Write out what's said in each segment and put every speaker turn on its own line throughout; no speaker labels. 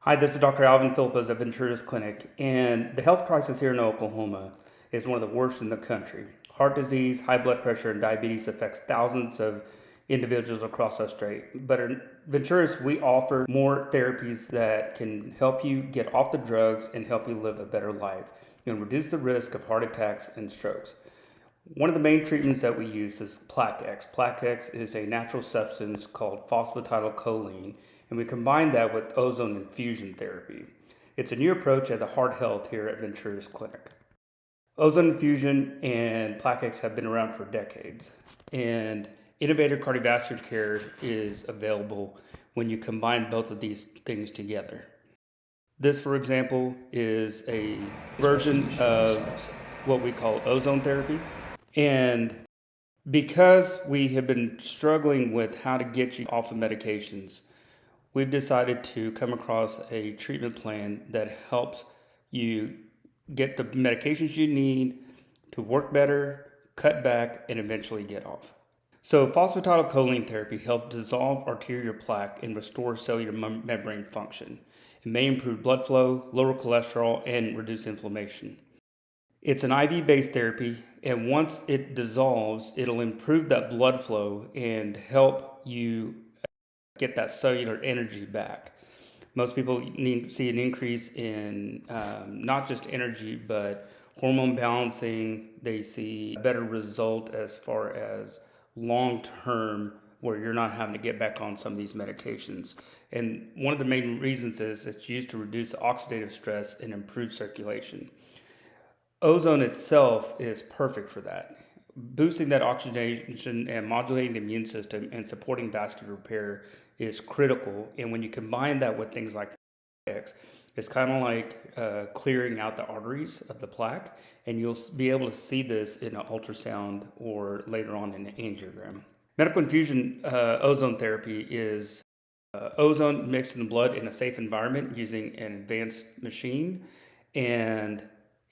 Hi, this is Dr. Alvin Philippos at Venturis Clinic, and the health crisis here in Oklahoma is one of the worst in the country. Heart disease, high blood pressure, and diabetes affects thousands of individuals across our state. But at Venturis, we offer more therapies that can help you get off the drugs and help you live a better life and reduce the risk of heart attacks and strokes. One of the main treatments that we use is Plaquex. Plaquex is a natural substance called phosphatidylcholine, and we combine that with ozone infusion therapy. It's a new approach at the heart health here at Venturis Clinic. Ozone infusion and Plaquex have been around for decades, and innovative cardiovascular care is available when you combine both of these things together. This, for example, is a version of what we call ozone therapy. And because we have been struggling with how to get you off of medications, we've decided to come across a treatment plan that helps you get the medications you need to work better, cut back, and eventually get off. So, phosphatidylcholine therapy helps dissolve arterial plaque and restore cellular membrane function. It may improve blood flow, lower cholesterol, and reduce inflammation. It's an IV based therapy, and once it dissolves, it'll improve that blood flow and help you get that cellular energy back. Most people see an increase in not just energy, but hormone balancing. They see a better result as far as long term, where you're not having to get back on some of these medications. And one of the main reasons is it's used to reduce oxidative stress and improve circulation. Ozone itself is perfect for that. Boosting that oxygenation and modulating the immune system and supporting vascular repair is critical. And when you combine that with things like X, it's kind of like clearing out the arteries of the plaque, and you'll be able to see this in an ultrasound or later on in an angiogram. Medical infusion ozone therapy is ozone mixed in the blood in a safe environment using an advanced machine, and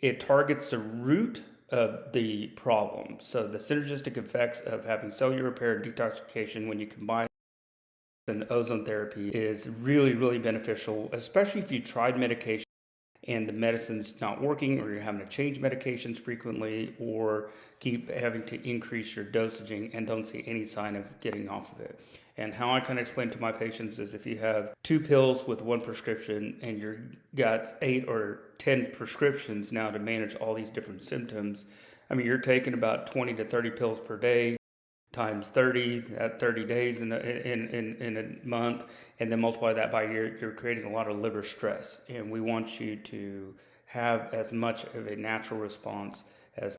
it targets the root of the problem. So the synergistic effects of having cellular repair and detoxification when you combine and ozone therapy is really, really beneficial, especially if you tried medication and the medicine's not working, or you're having to change medications frequently, or keep having to increase your dosaging and don't see any sign of getting off of it. And how I kind of explain to my patients is if you have 2 pills with 1 prescription and you've got 8 or 10 prescriptions now to manage all these different symptoms, I mean, you're taking about 20 to 30 pills per day times 30 at 30 days in a month, and then multiply that by year, you're creating a lot of liver stress. And we want you to have as much of a natural response as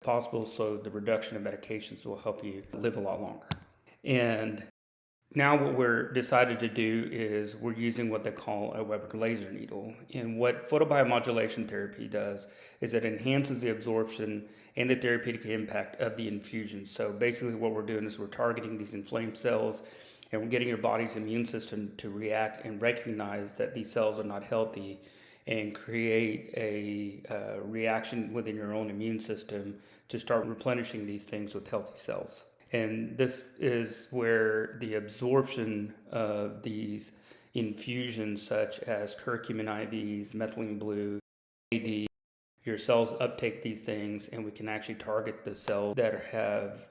possible, so the reduction of medications will help you live a lot longer. And now what we're decided to do is we're using what they call a Weber laser needle. And what photobiomodulation therapy does is it enhances the absorption and the therapeutic impact of the infusion. So basically what we're doing is we're targeting these inflamed cells, and we're getting your body's immune system to react and recognize that these cells are not healthy, and create a reaction within your own immune system to start replenishing these things with healthy cells. And this is where the absorption of these infusions, such as curcumin IVs, methylene blue, AD, your cells uptake these things, and we can actually target the cells that have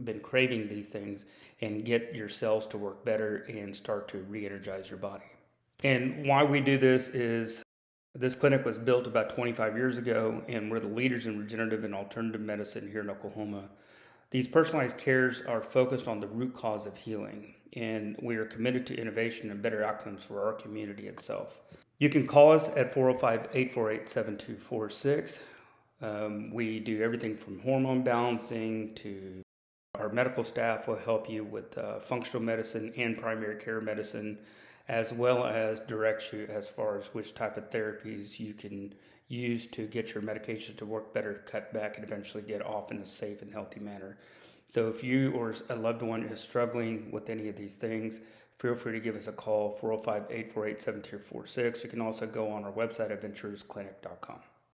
been craving these things and get your cells to work better and start to re-energize your body. And why we do this is this clinic was built about 25 years ago, and we're the leaders in regenerative and alternative medicine here in Oklahoma. These personalized cares are focused on the root cause of healing, and we are committed to innovation and better outcomes for our community itself. You can call us at 405-848-7246. We do everything from hormone balancing to our medical staff will help you with functional medicine and primary care medicine, as well as direct you as far as which type of therapies you can use to get your medication to work better, cut back, and eventually get off in a safe and healthy manner. So if you or a loved one is struggling with any of these things, feel free to give us a call, 405-848-7246. You can also go on our website at venturisclinic.com.